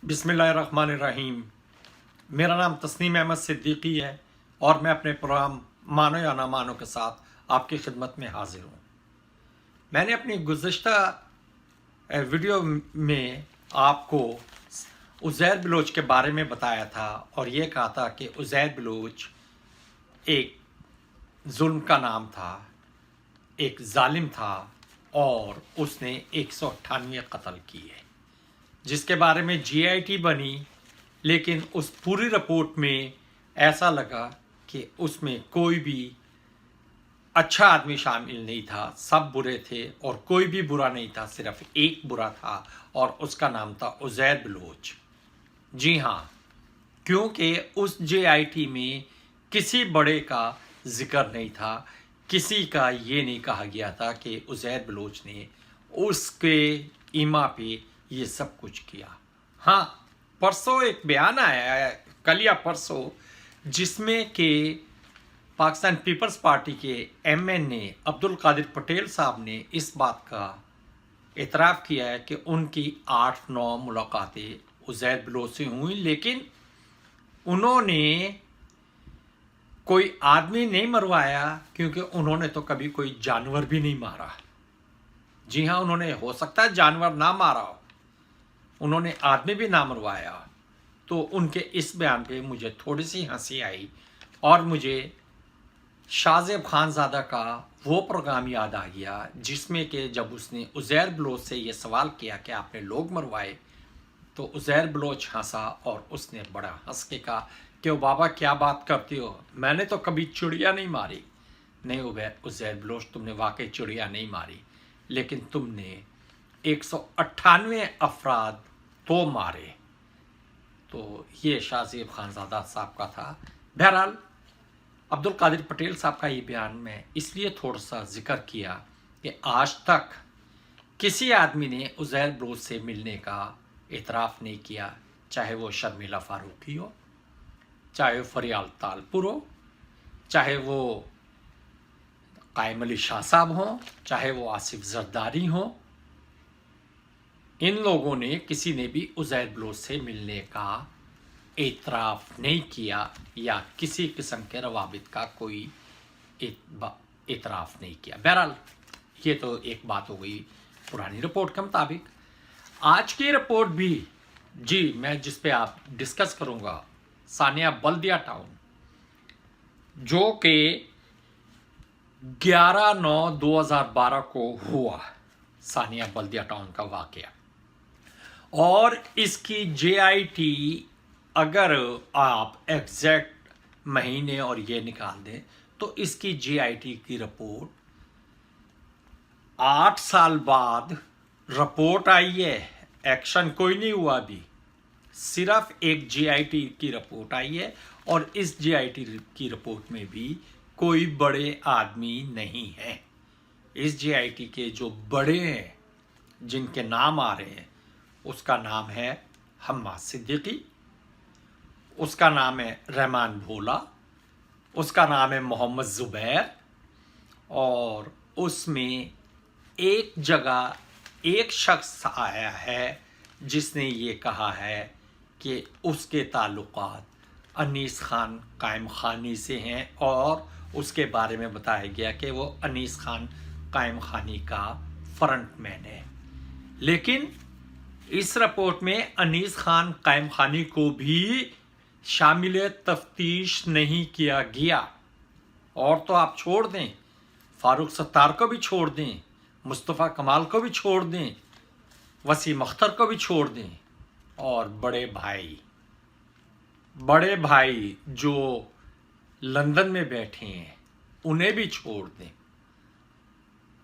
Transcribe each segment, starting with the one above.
बिस्मिल्लाहिर्रहमानिर्रहीम। मेरा नाम तस्नीम अहमद सिद्दीकी है और मैं अपने प्रोग्राम मानो या ना मानो के साथ आपकी खिदमत में हाजिर हूँ। मैंने अपनी गुज़श्ता वीडियो में आपको उज़ैर बलोच के बारे में बताया था और ये कहा था कि उज़ैर बलोच एक जुल्म का नाम था, एक जालिम था और उसने 198 कत्ल किए, जिसके बारे में GIT बनी। लेकिन उस पूरी रिपोर्ट में ऐसा लगा कि उसमें कोई भी अच्छा आदमी शामिल नहीं था, सब बुरे थे और कोई भी बुरा नहीं था, सिर्फ एक बुरा था और उसका नाम था उज़ैर बलोच। जी हाँ, क्योंकि उस GIT में किसी बड़े का जिक्र नहीं था, किसी का ये नहीं कहा गया था कि उज़ैर बलोच ने उसके ईमा पे ये सब कुछ किया। हाँ, परसों एक बयान आया है, कल या परसों, जिसमें कि पाकिस्तान पीपल्स पार्टी के MNA अब्दुल कादिर पटेल साहब ने इस बात का एतराफ़ किया है कि उनकी 8-9 मुलाकातें उज़ैर बलोच से हुई, लेकिन उन्होंने कोई आदमी नहीं मरवाया, क्योंकि उन्होंने तो कभी कोई जानवर भी नहीं मारा। जी हाँ, उन्होंने हो सकता है जानवर ना मारा हो, उन्होंने आदमी भी ना मरवाया। तो उनके इस बयान पे मुझे थोड़ी सी हंसी आई और मुझे शाहज़ेब खानज़ादा का वो प्रोग्राम याद आ गया जिसमें कि जब उसने उज़ैर बलोच से ये सवाल किया कि आपने लोग मरवाए, तो उज़ैर बलोच हंसा और उसने बड़ा हंस के कहा कि ओ बाबा क्या बात करते हो, मैंने तो कभी चिड़िया नहीं मारी। नहीं उज़ैर बलोच, तुमने वाकई चिड़िया नहीं मारी, लेकिन तुमने 198 अफराद तो मारे। तो ये शाहज़ेब खानज़ादा साहब का था। बहरहाल अब्दुल कादिर पटेल साहब का ये बयान मैं इसलिए थोड़ा सा जिक्र किया कि आज तक किसी आदमी ने उज़ैर बलोच से मिलने का एतराफ़ नहीं किया, चाहे वो शर्मिला फारूकी हो, चाहे वो फरियाल तालपुर हो, चाहे वो कायम अली शाह साहब हों, चाहे वो आसिफ जरदारी हों। इन लोगों ने, किसी ने भी उज़ैर बलोच से मिलने का एतराफ़ नहीं किया या किसी किस्म के रवाबित का कोई एतराफ़ नहीं किया। बहरहाल ये तो एक बात हो गई पुरानी रिपोर्ट के मुताबिक। आज की रिपोर्ट भी जी मैं जिस पे आप डिस्कस करूंगा, सानिया बल्दिया टाउन, जो कि 11/9/2012 को हुआ, सानिया बल्दिया टाउन का वाकया। और इसकी GIT अगर आप एग्जैक्ट महीने और ये निकाल दें तो इसकी GIT की रिपोर्ट 8 साल बाद रिपोर्ट आई है। एक्शन कोई नहीं हुआ अभी, सिर्फ एक GIT की रिपोर्ट आई है और इस GIT की रिपोर्ट में भी कोई बड़े आदमी नहीं है। इस GIT के जो बड़े हैं, जिनके नाम आ रहे हैं, उसका नाम है हम्माद सिद्दीकी, उसका नाम है रहमान भोला, उसका नाम है मोहम्मद ज़ुबैर, और उसमें एक जगह एक शख्स आया है जिसने ये कहा है कि उसके ताल्लुकात अनीस खान कायम खानी से हैं और उसके बारे में बताया गया कि वो अनीस खान कायम खानी का फ्रंटमैन है। लेकिन इस रिपोर्ट में अनीस खान कायम खानी को भी शामिल तफ्तीश नहीं किया गया। और तो आप छोड़ दें, फारूक सत्तार को भी छोड़ दें, मुस्तफ़ा कमाल को भी छोड़ दें, वसीम अख्तर को भी छोड़ दें, और बड़े भाई जो लंदन में बैठे हैं उन्हें भी छोड़ दें,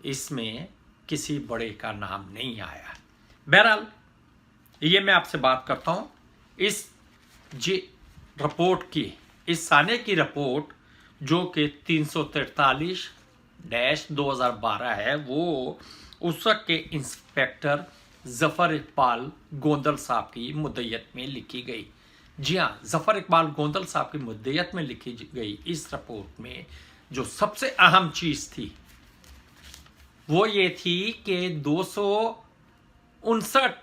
इसमें किसी बड़े का नाम नहीं आया। बहरहाल ये मैं आपसे बात करता हूँ इस रिपोर्ट की, इस साने की रिपोर्ट जो कि 343-2012 है, वो उस वक्त के इंस्पेक्टर ज़फ़र इकबाल गोंदल साहब की मुद्दत में लिखी गई। जी हाँ, ज़फ़र इकबाल गोंदल साहब की मुद्दत में लिखी गई इस रिपोर्ट में जो सबसे अहम चीज़ थी वो ये थी कि 259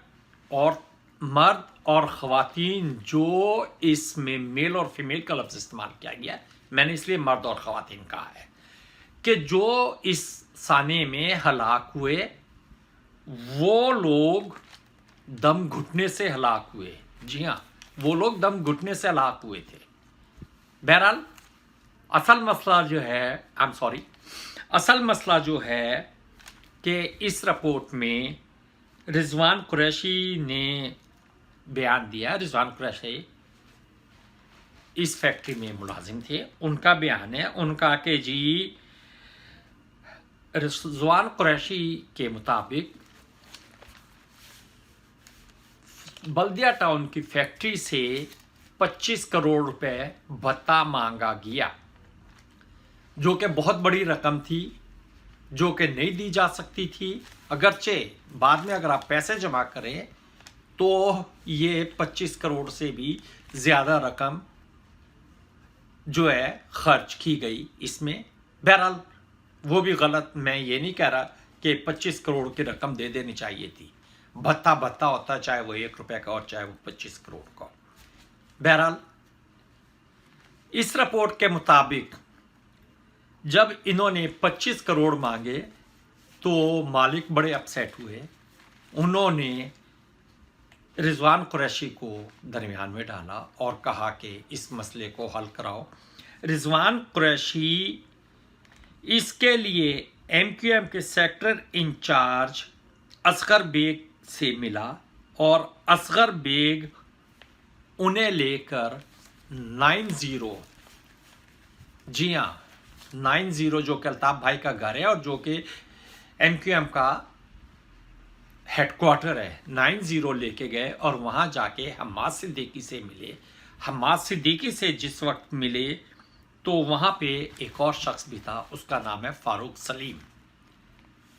और मर्द और ख़वातीन, जो इसमें मेल और फीमेल का लफ्ज़ इस्तेमाल किया गया है, मैंने इसलिए मर्द और ख़वातीन कहा है कि जो इस साने में हलाक हुए वो लोग दम घुटने से हलाक हुए। जी हाँ, वो लोग दम घुटने से हलाक हुए थे। बहरहाल असल मसला जो है कि इस रिपोर्ट में रिजवान कुरैशी ने बयान दिया। रिजवान कुरैशी इस फैक्ट्री में मुलाजिम थे। उनका बयान है, उनका कि जी रिजवान कुरैशी के मुताबिक बल्दिया टाउन की फैक्ट्री से 25 करोड़ रुपए भत्ता मांगा गया, जो कि बहुत बड़ी रकम थी, जो कि नहीं दी जा सकती थी। अगरचे बाद में अगर आप पैसे जमा करें तो ये 25 करोड़ से भी ज़्यादा रकम जो है खर्च की गई इसमें। बहरहाल वो भी गलत, मैं ये नहीं कह रहा कि 25 करोड़ की रकम दे देनी चाहिए थी। भत्ता भत्ता होता, चाहे वो 1 रुपए का और चाहे वो 25 करोड़ का। बहरहाल इस रिपोर्ट के मुताबिक जब इन्होंने 25 करोड़ मांगे तो मालिक बड़े अपसेट हुए। उन्होंने रिजवान कुरैशी को दरमियान में डाला और कहा कि इस मसले को हल कराओ। रिजवान कुरैशी इसके लिए MQM के सेक्टर इंचार्ज असगर बेग से मिला और असगर बेग उन्हें लेकर 90, जी हाँ 90, जो कि अल्ताफ भाई का घर है और जो कि MQM का हेडक्वार्टर है, 90 लेके गए और वहाँ जाके हम्माद सिद्दीकी से मिले। हम्माद सिद्दीकी से जिस वक्त मिले तो वहाँ पे एक और शख्स भी था, उसका नाम है फ़ारूक सलीम।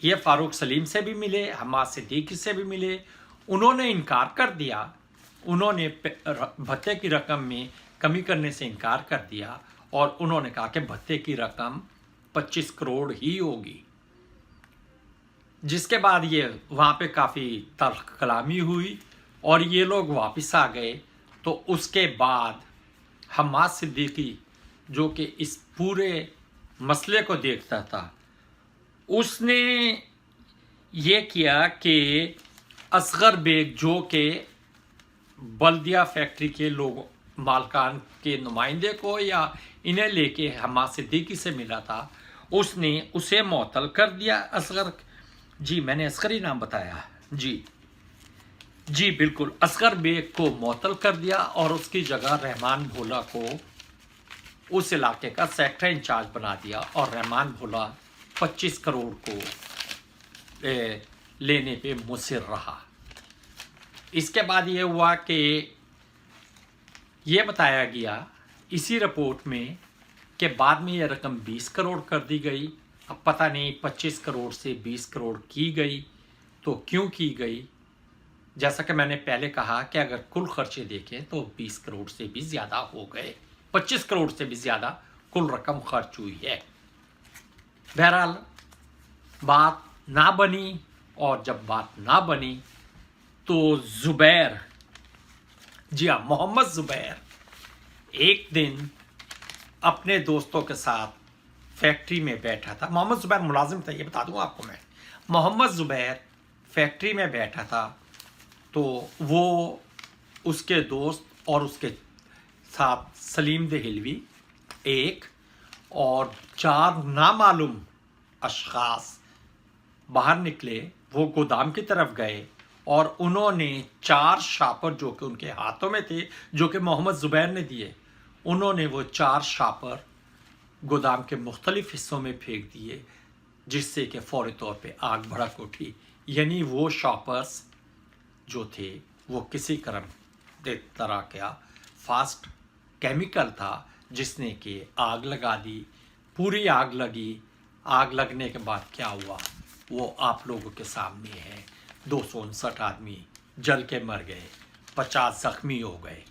ये फ़ारूक सलीम से भी मिले, हम्माद सिद्दीकी से भी मिले। उन्होंने इनकार कर दिया, उन्होंने भत्ते की रकम में कमी करने से इनकार कर दिया और उन्होंने कहा कि भत्ते की रकम 25 करोड़ ही होगी। जिसके बाद ये वहाँ पे काफ़ी तल्ख कलामी हुई और ये लोग वापस आ गए। तो उसके बाद हम्माद सिद्दीकी, जो कि इस पूरे मसले को देखता था, उसने ये किया कि असगर बेग, जो कि बल्दिया फैक्ट्री के लोग मालकान के नुमाइंदे को या इन्हें लेके हम्माद सिद्दीकी से मिला था, उसने उसे मुअत्तल कर दिया। असगर, जी मैंने असगर ही नाम बताया, जी बिल्कुल, असगर बेग को मुअत्तल कर दिया और उसकी जगह रहमान भोला को उस इलाके का सेक्टर इंचार्ज बना दिया और रहमान भोला 25 करोड़ को लेने पे मुसिर रहा। इसके बाद ये हुआ कि ये बताया गया इसी रिपोर्ट में कि बाद में ये रकम 20 करोड़ कर दी गई। अब पता नहीं 25 करोड़ से 20 करोड़ की गई तो क्यों की गई। जैसा कि मैंने पहले कहा कि अगर कुल खर्चे देखें तो 20 करोड़ से भी ज़्यादा हो गए, 25 करोड़ से भी ज़्यादा कुल रकम खर्च हुई है। बहरहाल बात ना बनी और जब बात ना बनी तो ज़ुबैर, जी हाँ मोहम्मद ज़ुबैर एक दिन अपने दोस्तों के साथ फैक्ट्री में बैठा था। मोहम्मद ज़ुबैर मुलाजिम था, ये बता दूँ आपको मैं। मोहम्मद ज़ुबैर फैक्ट्री में बैठा था तो वो उसके दोस्त और उसके साथ सलीम दहिलवी एक और 4 नामालूम अशख़ास बाहर निकले। वो गोदाम की तरफ गए और उन्होंने 4 शापर जो कि उनके हाथों में थे, जो कि मोहम्मद ज़ुबैर ने दिए, उन्होंने वो 4 शापर गोदाम के मुख्तलिफ हिस्सों में फेंक दिए, जिससे कि फौरी तौर पे आग भड़क उठी। यानी वो शॉपर्स जो थे वो किसी तरह का फास्ट केमिकल था जिसने कि आग लगा दी। पूरी आग लगी। आग लगने के बाद क्या हुआ वो आप लोगों के सामने है। 259 आदमी जल के मर गए, 50 जख्मी हो गए।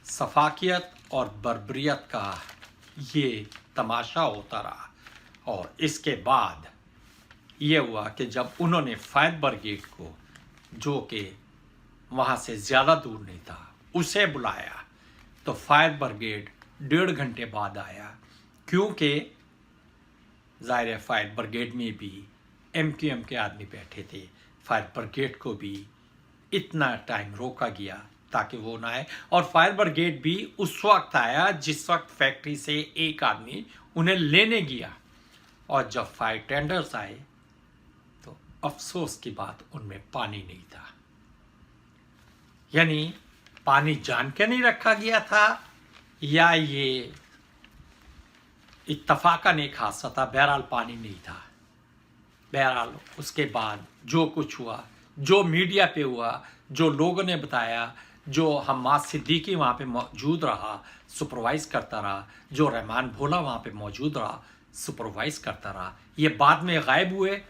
सफाकियत और बर्बरियत का ये तमाशा होता रहा। और इसके बाद ये हुआ कि जब उन्होंने फायर ब्रिगेड को, जो कि वहाँ से ज़्यादा दूर नहीं था, उसे बुलाया तो फायर ब्रिगेड 1.5 घंटे बाद आया, क्योंकि ज़ाहिर है फायर ब्रिगेड में भी MQM के आदमी बैठे थे। फायर ब्रिगेड को भी इतना टाइम रोका गया ताकि वो ना आए, और फायर ब्रिगेड भी उस वक्त आया जिस वक्त फैक्ट्री से एक आदमी उन्हें लेने गया, और जब फायर टेंडर्स आए तो अफसोस की बात उनमें पानी नहीं था। यानी पानी जान के नहीं रखा गया था या ये इत्तफाकन एक हादसा था, बहरहाल पानी नहीं था। बहरहाल उसके बाद जो कुछ हुआ, जो मीडिया पे हुआ, जो लोगों ने बताया, जो हम्माद सिद्दीकी वहाँ पे मौजूद रहा, सुपरवाइज़ करता रहा, जो रहमान भोला वहाँ पे मौजूद रहा, सुपरवाइज़ करता रहा, ये बाद में गायब हुए।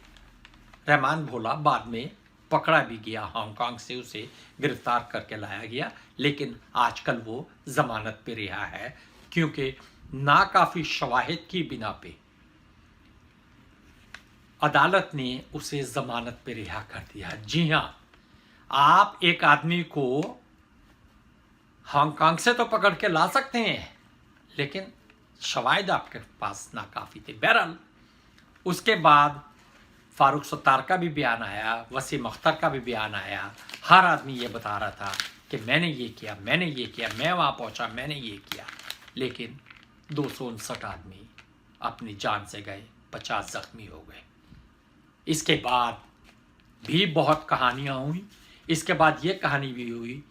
रहमान भोला बाद में पकड़ा भी गया, हांगकांग से उसे गिरफ्तार करके लाया गया, लेकिन आजकल वो ज़मानत पे रिहा है, क्योंकि नाकाफ़ी शवाहिद की बिना पे अदालत ने उसे ज़मानत पे रिहा कर दिया। जी हाँ, आप एक आदमी को हांगकांग से तो पकड़ के ला सकते हैं, लेकिन शवाहिद आपके पास नाकाफ़ी थे। बहरहाल उसके बाद फारूक सत्तार का भी बयान आया, वसीम अख्तर का भी बयान आया। हर आदमी ये बता रहा था कि मैंने ये किया, मैंने ये किया, मैं वहाँ पहुँचा, मैंने ये किया, लेकिन 259 आदमी अपनी जान से गए, 50 ज़ख्मी हो गए। इसके बाद भी बहुत कहानियाँ हुई। इसके बाद ये कहानी भी हुई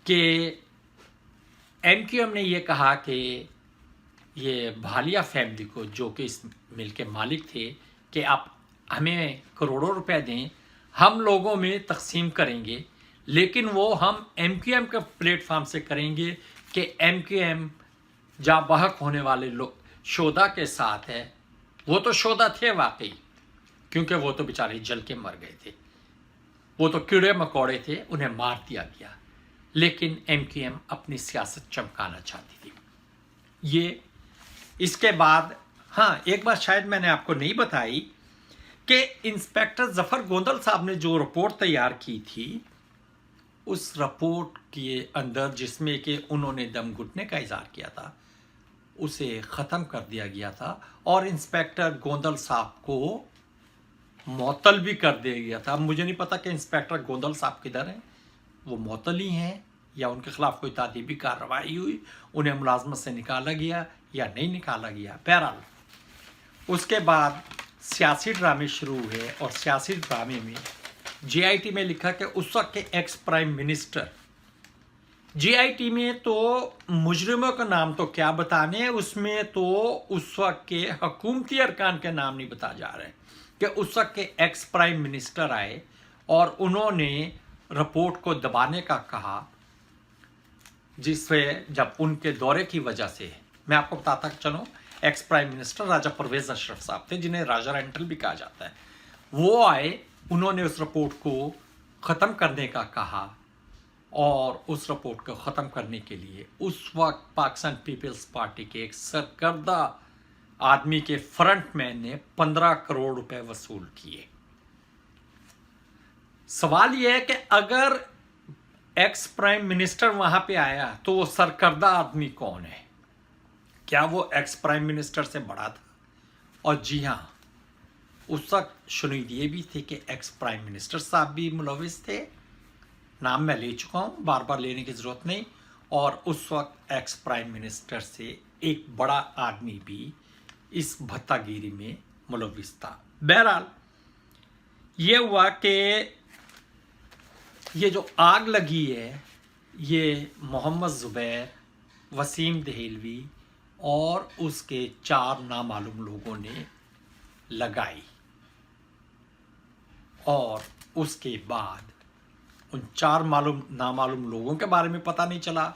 कि MQM ने ये कहा कि ये भालिया फैमिली को, जो कि इस मिल के मालिक थे, कि आप हमें करोड़ों रुपए दें, हम लोगों में तकसीम करेंगे, लेकिन वो हम MQM के प्लेटफॉर्म से करेंगे कि MQM जहाँ बहक होने वाले लोग शोधा के साथ है। वो तो शोधा थे वाकई, क्योंकि वो तो बेचारे जल के मर गए थे, वो तो कीड़े मकोड़े थे, उन्हें मार दिया गया, लेकिन MQM अपनी सियासत चमकाना चाहती थी। ये इसके बाद हाँ, एक बात शायद मैंने आपको नहीं बताई कि इंस्पेक्टर जफ़र गोंदल साहब ने जो रिपोर्ट तैयार की थी, उस रिपोर्ट के अंदर जिसमें कि उन्होंने दम घुटने का इज़हार किया था, उसे ख़त्म कर दिया गया था, और इंस्पेक्टर गोंदल साहब को मुअत्तल भी कर दिया गया था। मुझे नहीं पता कि इंस्पेक्टर गोंदल साहब किधर हैं, वो मुअत्तल ही हैं या उनके खिलाफ कोई तादीबी कार्रवाई हुई, उन्हें मुलाजमत से निकाला गया या नहीं निकाला गया। बहरहाल उसके बाद सियासी ड्रामे शुरू हुए, और सियासी ड्रामे में GIT में लिखा कि उस वक्त के एक्स प्राइम मिनिस्टर, GIT में तो मुजरिमों का नाम तो क्या बताने, उसमें तो उस वक्त के हुकूमती अरकान के नाम नहीं बता जा रहे, कि उस वक्त के एक्स प्राइम मिनिस्टर आए और उन्होंने रिपोर्ट को दबाने का कहा, जिससे जब उनके दौरे की वजह से, मैं आपको बताता चलूँ, एक्स प्राइम मिनिस्टर राजा परवेज अशरफ साहब थे, जिन्हें राजा रेंटल भी कहा जाता है। वो आए, उन्होंने उस रिपोर्ट को ख़त्म करने का कहा, और उस रिपोर्ट को ख़त्म करने के लिए उस वक्त पाकिस्तान पीपल्स पार्टी के एक सरकर्दा आदमी के फ्रंटमैन ने 15 करोड़ रुपए वसूल किए। सवाल यह है कि अगर एक्स प्राइम मिनिस्टर वहां पे आया तो वो सरकर्दा आदमी कौन है? क्या वो एक्स प्राइम मिनिस्टर से बड़ा था? और जी हाँ, उस वक्त शुनीद ये भी थे कि एक्स प्राइम मिनिस्टर साहब भी मुलविस थे, नाम मैं ले चुका हूँ, बार बार लेने की ज़रूरत नहीं, और उस वक्त एक्स प्राइम मिनिस्टर से एक बड़ा आदमी भी इस भत्तागिरी में मुलविस था। बहरहाल ये हुआ कि ये जो आग लगी है, ये मोहम्मद ज़ुबैर, वसीम दहेलवी और उसके 4 नामालूम लोगों ने लगाई, और उसके बाद उन 4 नामालूम लोगों के बारे में पता नहीं चला।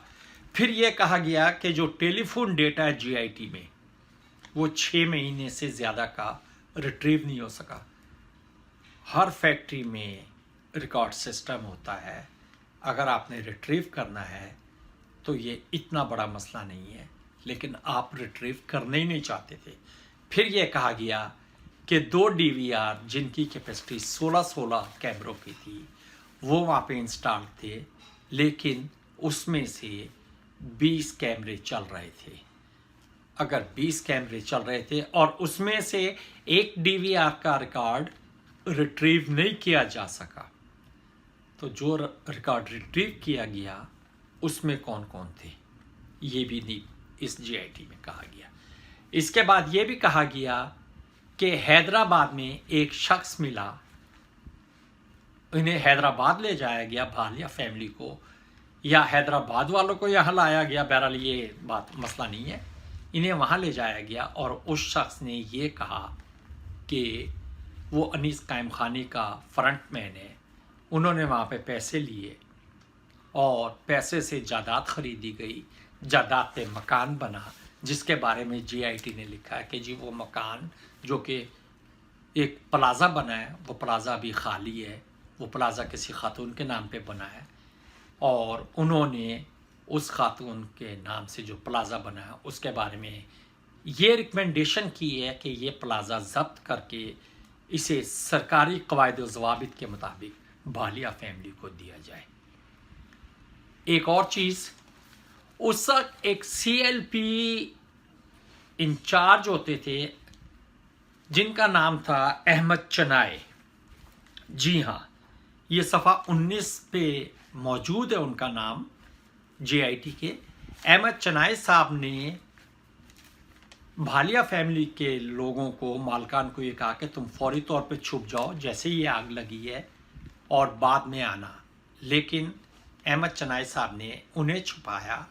फिर ये कहा गया कि जो टेलीफोन डेटा है GIT में, वो 6 महीने से ज़्यादा का रिट्रीव नहीं हो सका। हर फैक्ट्री में रिकॉर्ड सिस्टम होता है, अगर आपने रिट्रीव करना है तो ये इतना बड़ा मसला नहीं है, लेकिन आप रिट्रीव करने ही नहीं चाहते थे। फिर ये कहा गया कि 2 DVR जिनकी कैपेसिटी 16 कैमरों की थी, वो वहाँ पे इंस्टॉल थे, लेकिन उसमें से 20 कैमरे चल रहे थे। अगर 20 कैमरे चल रहे थे और उसमें से एक डीवीआर का रिकॉर्ड रिट्रीव नहीं किया जा सका, तो जो रिकॉर्ड रिट्रीव किया गया उसमें कौन कौन थे, ये भी नहीं इस जीआईटी में कहा गया। इसके बाद ये भी कहा गया कि हैदराबाद में एक शख्स मिला, इन्हें हैदराबाद ले जाया गया, भालिया फैमिली को, या हैदराबाद वालों को यहाँ लाया गया, बहरहाल ये बात मसला नहीं है, इन्हें वहाँ ले जाया गया और उस शख्स ने ये कहा कि वो अनीस कायम खानी का फ्रंटमैन है, उन्होंने वहाँ पे पैसे लिए और पैसे से जायदाद खरीदी गई, जायदाद पे मकान बना, जिसके बारे में जीआईटी ने लिखा है कि जी वो मकान जो कि एक प्लाज़ा बना है, वो प्लाज़ा अभी खाली है, वो प्लाज़ा किसी खातून के नाम पे बना है और उन्होंने उस खातून के नाम से जो प्लाज़ा बना है उसके बारे में ये रिकमेंडेशन की है कि ये प्लाज़ा ज़ब्त करके इसे सरकारी क़वायद व ज़वाबित के मुताबिक भालिया फैमिली को दिया जाए। एक और चीज़, उस वक्त एक CLP इंचार्ज होते थे जिनका नाम था अहमद चनाए। जी हाँ, ये सफ़ा 19 पे मौजूद है उनका नाम जीआईटी के। अहमद चनाए साहब ने भालिया फैमिली के लोगों को, मालकान को ये कहा कि तुम फौरी तौर पे छुप जाओ जैसे ही आग लगी है और बाद में आना, लेकिन अहमद चनाए साहब ने उन्हें छुपाया।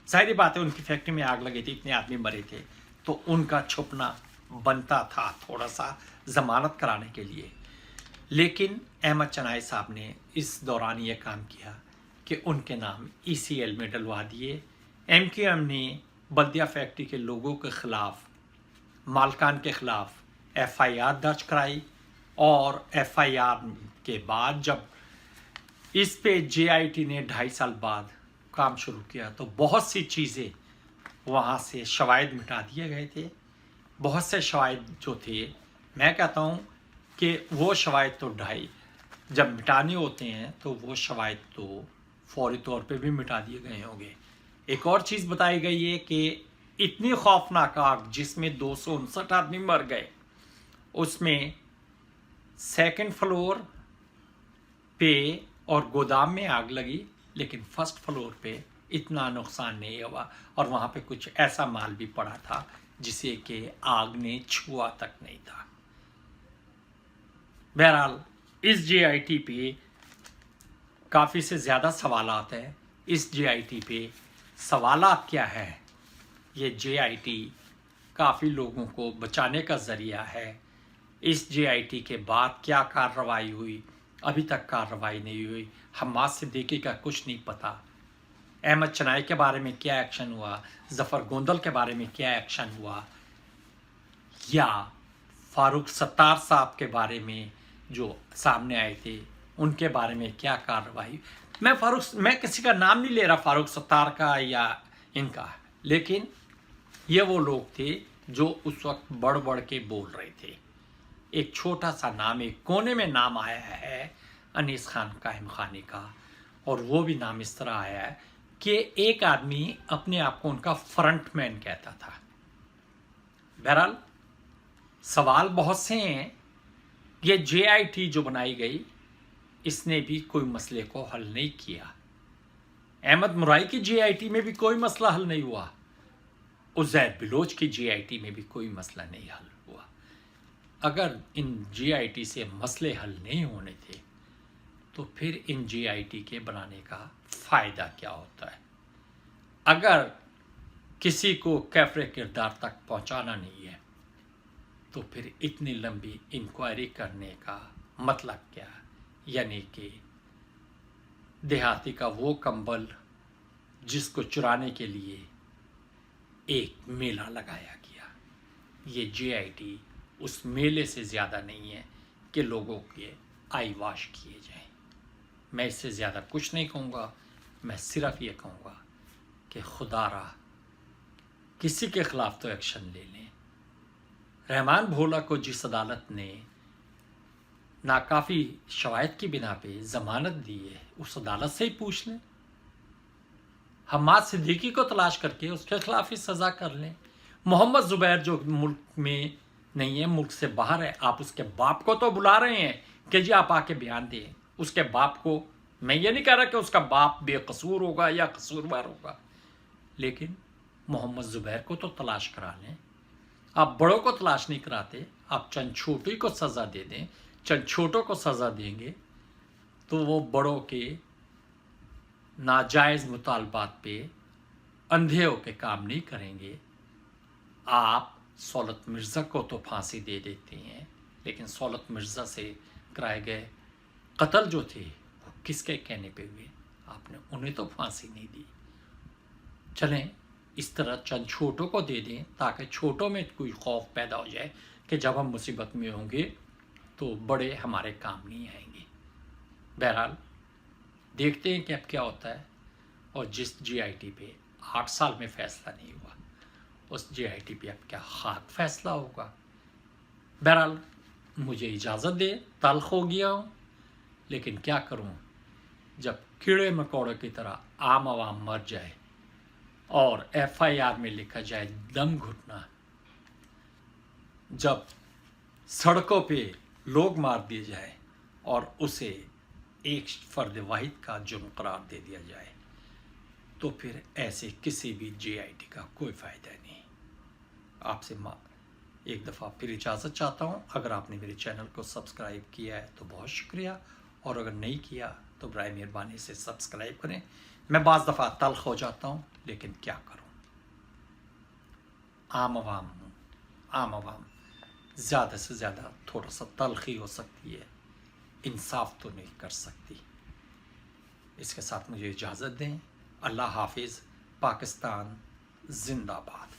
जाहिर बात है, उनकी फैक्ट्री में आग लगी थी, इतने आदमी मरे थे, तो उनका छुपना बनता था थोड़ा सा जमानत कराने के लिए। लेकिन अहमद चनाए साहब ने इस दौरान ये काम किया कि उनके नाम ECL में डलवा दिए। MQM ने बल्दिया फैक्ट्री के लोगों के ख़िलाफ़, मालकान के ख़िलाफ़ FIR दर्ज कराई और FIR के बाद जब इस पे JIT ने 2.5 साल बाद काम शुरू किया तो बहुत सी चीज़ें वहाँ से शवाहिद मिटा दिए गए थे। बहुत से शवाहिद जो थे, मैं कहता हूँ कि वो शवाहिद तो जब मिटाने होते हैं तो वो शवाहिद तो फौरी तौर पे भी मिटा दिए गए होंगे। एक और चीज़ बताई गई है कि इतनी खौफनाक आग जिसमें 259 आदमी मर गए, उसमें 2nd फ्लोर पे और गोदाम में आग लगी, लेकिन 1st फ्लोर पे इतना नुकसान नहीं हुआ और वहाँ पे कुछ ऐसा माल भी पड़ा था जिसे कि आग ने छुआ तक नहीं था। बहरहाल इस JIT पे काफ़ी से ज़्यादा सवालात हैं। इस JIT पे सवालात क्या है? ये JIT काफ़ी लोगों को बचाने का ज़रिया है। इस JIT के बाद क्या कार्रवाई हुई, अभी तक कार्रवाई नहीं हुई। हम्माद सिद्दीकी का कुछ नहीं पता। अहमद चनाई के बारे में क्या एक्शन हुआ, ज़फ़र गोंदल के बारे में क्या एक्शन हुआ, या फारूक सत्तार साहब के बारे में जो सामने आए थे उनके बारे में क्या कार्रवाई। मैं किसी का नाम नहीं ले रहा, फारूक सत्तार का या इनका, लेकिन ये वो लोग थे जो उस वक्त बढ़ बढ़ के बोल रहे थे। एक छोटा सा नाम, एक कोने में नाम आया है अनीस खान कायम खानी का, और वो भी नाम इस तरह आया है कि एक आदमी अपने आप को उनका फ्रंटमैन कहता था। बहरहाल सवाल बहुत से हैं। ये JIT जो बनाई गई, इसने भी कोई मसले को हल नहीं किया। अहमद मुराई की JIT में भी कोई मसला हल नहीं हुआ। उज़ैर बिलोच की JIT में भी कोई मसला नहीं हल हुआ। अगर इन JIT से मसले हल नहीं होने थे तो फिर इन JIT के बनाने का फ़ायदा क्या होता है? अगर किसी को कैफ़रे किरदार तक पहुंचाना नहीं है तो फिर इतनी लंबी इंक्वायरी करने का मतलब क्या? यानी कि देहाती का वो कंबल जिसको चुराने के लिए एक मेला लगाया गया, ये JIT उस मेले से ज़्यादा नहीं है कि लोगों के आई वाश किए जाएं। मैं इससे ज़्यादा कुछ नहीं कहूँगा। मैं सिर्फ ये कहूँगा कि खुदारा किसी के ख़िलाफ़ तो एक्शन ले लें। रहमान भोला को जिस अदालत ने नाकाफ़ी शवायद की बिना पे ज़मानत दी है, उस अदालत से ही पूछ लें। हम्माद सिद्दीकी को तलाश करके उसके खिलाफ ही सज़ा कर लें। मोहम्मद ज़ुबैर जो मुल्क में नहीं है, मुल्क से बाहर है, आप उसके बाप को तो बुला रहे हैं कि जी आप आके बयान दें। उसके बाप को, मैं ये नहीं कह रहा कि उसका बाप बेकसूर होगा या कसूरवार होगा, लेकिन मोहम्मद ज़ुबैर को तो तलाश करा लें। आप बड़ों को तलाश नहीं कराते, आप चंद छोटी को सज़ा दे दें। चंद छोटों को सज़ा देंगे तो वो बड़ों के नाजायज़ मुतालबात पे अंधे होकर काम नहीं करेंगे। आप सौलत मिर्ज़ा को तो फांसी दे देते हैं, लेकिन सौलत मिर्ज़ा से कराए गए कत्ल जो थे वो किसके कहने पे हुए? आपने उन्हें तो फांसी नहीं दी। चलें इस तरह चंद छोटों को दे दें ताकि छोटों में कोई खौफ पैदा हो जाए कि जब हम मुसीबत में होंगे तो बड़े हमारे काम नहीं आएंगे। बहरहाल देखते हैं कि अब क्या होता है। और जिस GIT पे 8 साल में फ़ैसला नहीं हुआ, उस GIT पे अब क्या खाक फ़ैसला होगा। बहरहाल मुझे इजाज़त दे, तल्ख हो गया हूँ, लेकिन क्या करूँ, जब कीड़े मकोड़े की तरह आम आवाम मर जाए और FIR में लिखा जाए दम घुटना, जब सड़कों पे लोग मार दिए जाए और उसे एक फ़र्द वाहिद का जुर्म करार दे दिया जाए, तो फिर ऐसे किसी भी GIT का कोई फ़ायदा नहीं। आपसे एक दफ़ा फिर इजाज़त चाहता हूँ। अगर आपने मेरे चैनल को सब्सक्राइब किया है तो बहुत शुक्रिया, और अगर नहीं किया तो बराए मेहरबानी से सब्सक्राइब करें। मैं बाज़ दफ़ा तल्ख हो जाता हूँ, लेकिन क्या करूँ, आम आवाम हूँ। आम आवाम ज़्यादा से ज़्यादा थोड़ा सा तल्खी हो सकती है, इंसाफ तो नहीं कर सकती। इसके साथ मुझे इजाज़त दें। अल्लाह हाफिज़। पाकिस्तान जिंदाबाद।